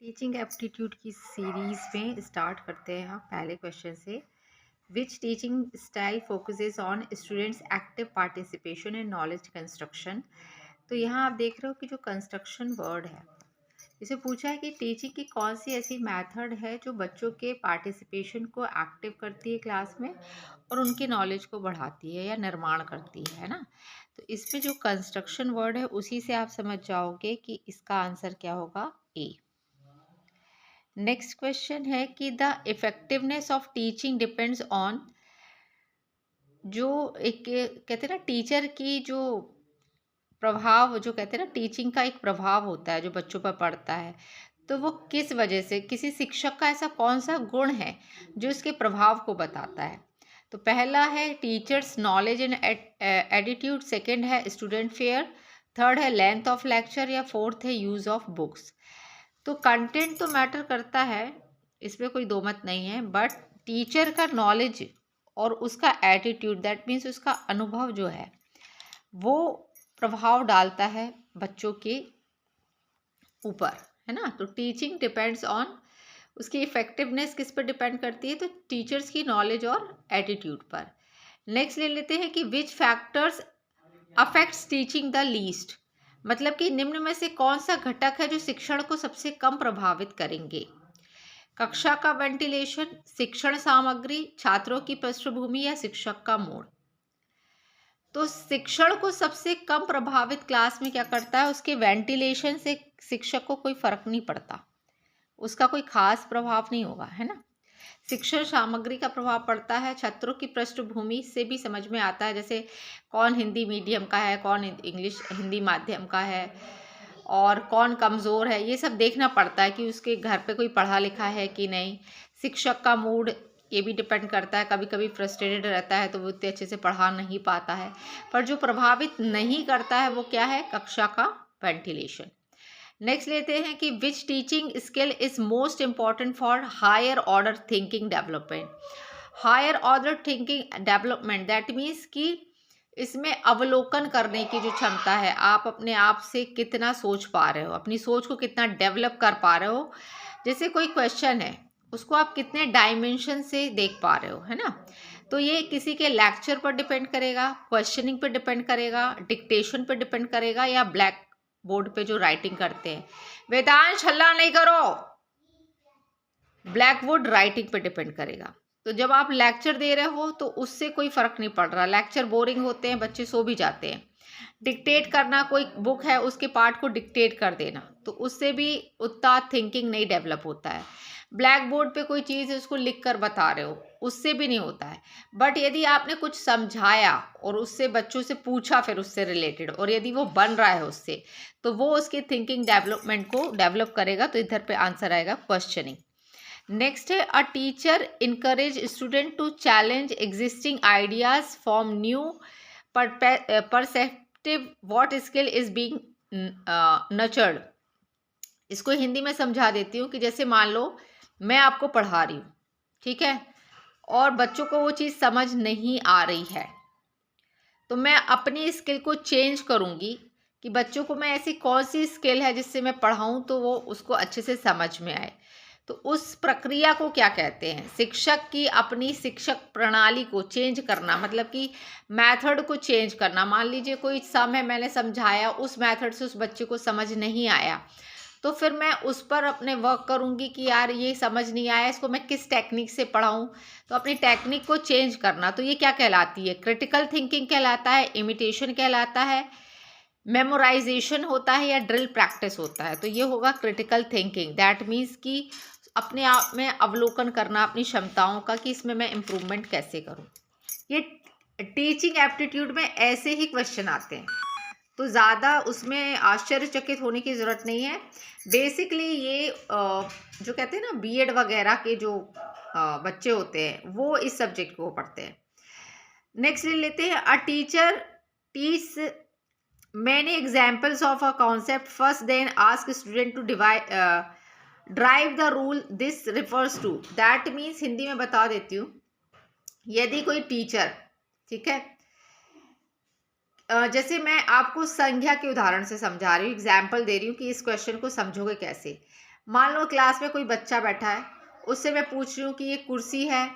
Teaching aptitude की series में start करते हैं हम पहले क्वेश्चन से। Which teaching style focuses on students active participation in knowledge construction. तो यहाँ आप देख रहे हो कि जो कंस्ट्रक्शन वर्ड है, इसे पूछा है कि टीचिंग की कौन सी ऐसी मेथड है जो बच्चों के पार्टिसिपेशन को एक्टिव करती है क्लास में और उनकी नॉलेज को बढ़ाती है या निर्माण करती है ना। तो इसमें जो कंस्ट्रक्शन वर्ड है उसी से आप समझ जाओगे कि इसका आंसर क्या होगा, ए। नेक्स्ट क्वेश्चन है कि the effectiveness of teaching depends on, जो एक कहते हैं ना टीचर की जो प्रभाव, जो कहते हैं ना टीचिंग का एक प्रभाव होता है जो बच्चों पर पड़ता है, तो वो किस वजह से, किसी शिक्षक का ऐसा कौन सा गुण है जो इसके प्रभाव को बताता है। तो पहला है teachers knowledge and attitude, second है स्टूडेंट फेयर, थर्ड है लेंथ ऑफ लेक्चर, या फोर्थ है यूज ऑफ बुक्स। तो कंटेंट तो मैटर करता है, इसमें कोई दो मत नहीं है, बट टीचर का नॉलेज और उसका एटीट्यूड, दैट मीन्स उसका अनुभव जो है वो प्रभाव डालता है बच्चों के ऊपर, है ना। तो टीचिंग डिपेंड्स ऑन, उसकी इफेक्टिवनेस किस पर डिपेंड करती है, तो टीचर्स की नॉलेज और एटीट्यूड पर। नेक्स्ट ले लेते हैं कि विच factors affects teaching the least, मतलब कि निम्न में से कौन सा घटक है जो शिक्षण को सबसे कम प्रभावित करेंगे। कक्षा का वेंटिलेशन, शिक्षण सामग्री, छात्रों की पृष्ठभूमि, या शिक्षक का मूड। तो शिक्षण को सबसे कम प्रभावित क्लास में क्या करता है, उसके वेंटिलेशन से शिक्षक को कोई फर्क नहीं पड़ता, उसका कोई खास प्रभाव नहीं होगा, है ना। शिक्षण सामग्री का प्रभाव पड़ता है, छात्रों की पृष्ठभूमि से भी समझ में आता है, जैसे कौन हिंदी मीडियम का है, कौन इंग्लिश हिंदी माध्यम का है, और कौन कमज़ोर है, ये सब देखना पड़ता है कि उसके घर पे कोई पढ़ा लिखा है कि नहीं। शिक्षक का मूड, ये भी डिपेंड करता है, कभी कभी फ्रस्ट्रेटेड रहता है तो वो इतने अच्छे से पढ़ा नहीं पाता है। पर जो प्रभावित नहीं करता है वो क्या है, कक्षा का वेंटिलेशन। नेक्स्ट लेते हैं कि which teaching skill is most important for higher order thinking development. Higher order thinking development, that means कि इसमें अवलोकन करने की जो क्षमता है, आप अपने आप से कितना सोच पा रहे हो, अपनी सोच को कितना डेवलप कर पा रहे हो। जैसे कोई क्वेश्चन है, उसको आप कितने डायमेंशन से देख पा रहे हो, है ना। तो ये किसी के लेक्चर पर डिपेंड करेगा, क्वेश्चनिंग पर डिपेंड करेगा, डिक्टेशन पर डिपेंड करेगा, या ब्लैक बोर्ड पे जो राइटिंग करते हैं। वेदांश हल्ला नहीं करो, ब्लैक बोर्ड राइटिंग पे डिपेंड करेगा। तो जब आप लेक्चर दे रहे हो तो उससे कोई फर्क नहीं पड़ रहा, लेक्चर बोरिंग होते हैं, बच्चे सो भी जाते हैं। डिक्टेट करना, कोई बुक है उसके पार्ट को डिक्टेट कर देना, तो उससे भी उतना थिंकिंग नहीं डेवलप होता है। ब्लैक बोर्ड पे कोई चीज़ है उसको लिख कर बता रहे हो, उससे भी नहीं होता है। बट यदि आपने कुछ समझाया और उससे बच्चों से पूछा फिर उससे रिलेटेड, और यदि वो बन रहा है उससे, तो वो उसकी थिंकिंग डेवलपमेंट को डेवलप करेगा। तो इधर पे आंसर आएगा क्वेश्चनिंग। नेक्स्ट है a teacher encourage student to challenge existing ideas, form new perceptive, what skill is being nurtured. इसको हिंदी में समझा देती हूँ कि जैसे मान लो मैं आपको पढ़ा रही हूँ, ठीक है, और बच्चों को वो चीज़ समझ नहीं आ रही है, तो मैं अपनी स्किल को चेंज करूँगी कि बच्चों को मैं ऐसी कौन सी स्किल है जिससे मैं पढ़ाऊँ तो वो उसको अच्छे से समझ में आए। तो उस प्रक्रिया को क्या कहते हैं, शिक्षक की अपनी शिक्षक प्रणाली को चेंज करना, मतलब कि मेथड को चेंज करना। मान लीजिए कोई सम है, मैंने समझाया, उस मेथड से उस बच्चे को समझ नहीं आया, तो फिर मैं उस पर अपने वर्क करूँगी कि यार ये समझ नहीं आया, इसको मैं किस टेक्निक से पढ़ाऊँ। तो अपनी टेक्निक को चेंज करना, तो ये क्या कहलाती है, क्रिटिकल थिंकिंग कहलाता है, इमिटेशन कहलाता है, मेमोराइजेशन होता है, या ड्रिल प्रैक्टिस होता है। तो ये होगा क्रिटिकल थिंकिंग, दैट मीन्स कि अपने आप में अवलोकन करना अपनी क्षमताओं का कि इसमें मैं इम्प्रूवमेंट कैसे करूँ। ये टीचिंग एप्टीट्यूड में ऐसे ही क्वेश्चन आते हैं, तो ज़्यादा उसमें आश्चर्यचकित होने की ज़रूरत नहीं है। बेसिकली ये जो कहते हैं ना बीएड वगैरह के जो बच्चे होते हैं वो इस सब्जेक्ट को पढ़ते हैं। नेक्स्ट ले लेते हैं a teacher teach many examples of a concept first then ask student to drive the rule this refers to, that means Hindi में बता देती हूँ। यदि कोई टीचर, ठीक है, जैसे मैं आपको संख्या के उदाहरण से समझा रही हूँ, एग्जाम्पल दे रही हूँ कि इस क्वेश्चन को समझोगे कैसे। मान लो क्लास में कोई बच्चा बैठा है, उससे मैं पूछ रही हूँ कि ये कुर्सी है,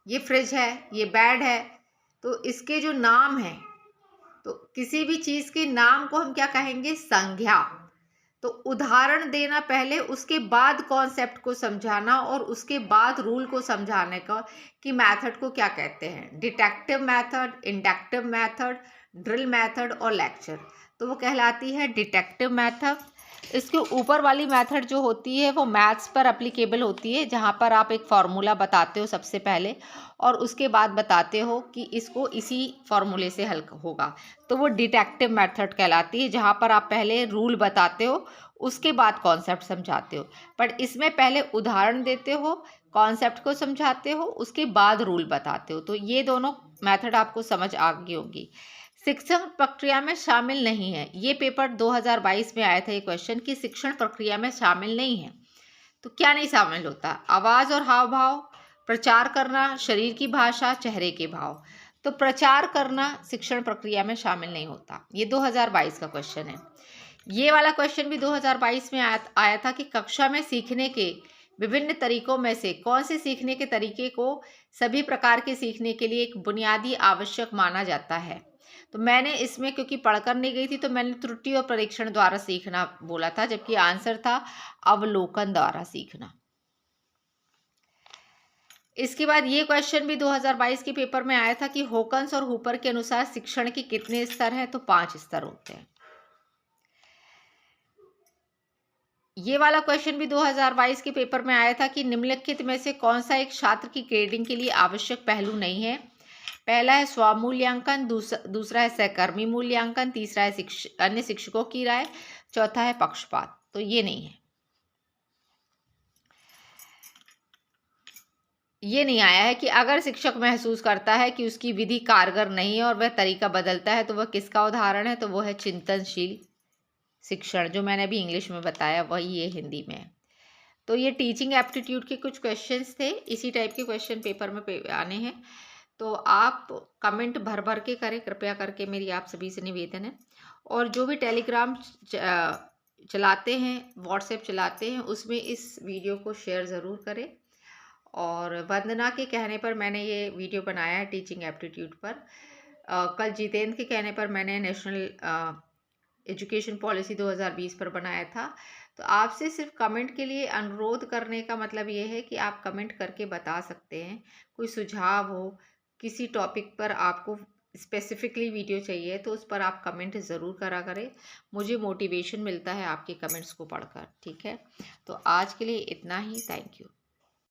ये फ्रिज है, ये बेड है, तो इसके जो नाम है, तो किसी भी चीज़ के नाम को हम क्या कहेंगे? संज्ञा। तो उदाहरण देना पहले, उसके बाद कॉन्सेप्ट को समझाना और उसके बाद रूल को समझाने का कि मेथड को क्या कहते हैं, deductive method, inductive method, drill method और लेक्चर। तो वो कहलाती है डिडक्टिव मेथड। इसके ऊपर वाली मेथड जो होती है वो मैथ्स पर एप्लीकेबल होती है, जहाँ पर आप एक फार्मूला बताते हो सबसे पहले और उसके बाद बताते हो कि इसको इसी फार्मूले से हल होगा, तो वो डिडक्टिव मेथड कहलाती है, जहाँ पर आप पहले रूल बताते हो उसके बाद कॉन्सेप्ट समझाते हो। पर इसमें पहले उदाहरण देते हो, कॉन्सेप्ट को समझाते हो, उसके बाद रूल बताते हो। तो ये दोनों मेथड आपको समझ आ गई होंगी। शिक्षण प्रक्रिया में शामिल नहीं है, ये पेपर 2022 में आया था ये क्वेश्चन कि शिक्षण प्रक्रिया में शामिल नहीं है। तो क्या नहीं शामिल होता? आवाज़ और हाव भाव, प्रचार करना, शरीर की भाषा, चेहरे के भाव। तो प्रचार करना शिक्षण प्रक्रिया में शामिल नहीं होता। ये 2022 का क्वेश्चन है। ये वाला क्वेश्चन भी 2022 में आया था कि कक्षा में सीखने के विभिन्न तरीकों में से कौन से सीखने के तरीके को सभी प्रकार के सीखने के लिए एक बुनियादी आवश्यक माना जाता है। तो मैंने इसमें, क्योंकि पढ़कर नहीं गई थी, तो मैंने त्रुटि और परीक्षण द्वारा सीखना बोला था, जबकि आंसर था अवलोकन द्वारा सीखना। इसके बाद ये क्वेश्चन भी 2022 के पेपर में आया था कि हॉकन्स और हूपर के अनुसार शिक्षण के कितने स्तर हैं? तो 5 स्तर होते हैं। ये वाला क्वेश्चन भी 2022 के पेपर में आया था कि निम्नलिखित में से कौन सा एक छात्र की ग्रेडिंग के लिए आवश्यक पहलू नहीं है? पहला है स्वमूल्यांकन, दूसरा है सहकर्मी मूल्यांकन, तीसरा है अन्य शिक्षकों की राय, चौथा है पक्षपात। तो ये नहीं है, ये नहीं आया है कि अगर शिक्षक महसूस करता है कि उसकी विधि कारगर नहीं है और वह तरीका बदलता है तो वह किसका उदाहरण है? तो वो है चिंतनशील शिक्षण, जो मैंने अभी इंग्लिश में बताया वही ये हिंदी में है। तो ये टीचिंग एप्टीट्यूड के कुछ क्वेश्चंस थे, इसी टाइप के क्वेश्चन पेपर में आने हैं। तो आप कमेंट भर भर के करें कृपया करके, मेरी आप सभी से निवेदन है। और जो भी टेलीग्राम चलाते हैं, व्हाट्सएप चलाते हैं, उसमें इस वीडियो को शेयर ज़रूर करें। और वंदना के कहने पर मैंने ये वीडियो बनाया है टीचिंग एप्टीट्यूड पर। कल जितेंद्र के कहने पर मैंने नेशनल एजुकेशन पॉलिसी 2020 पर बनाया था। तो आपसे सिर्फ कमेंट के लिए अनुरोध करने का मतलब ये है कि आप कमेंट करके बता सकते हैं, कोई सुझाव हो, किसी टॉपिक पर आपको स्पेसिफिकली वीडियो चाहिए तो उस पर आप कमेंट ज़रूर करा करें। मुझे मोटिवेशन मिलता है आपके कमेंट्स को पढ़कर। ठीक है, तो आज के लिए इतना ही। Thank you.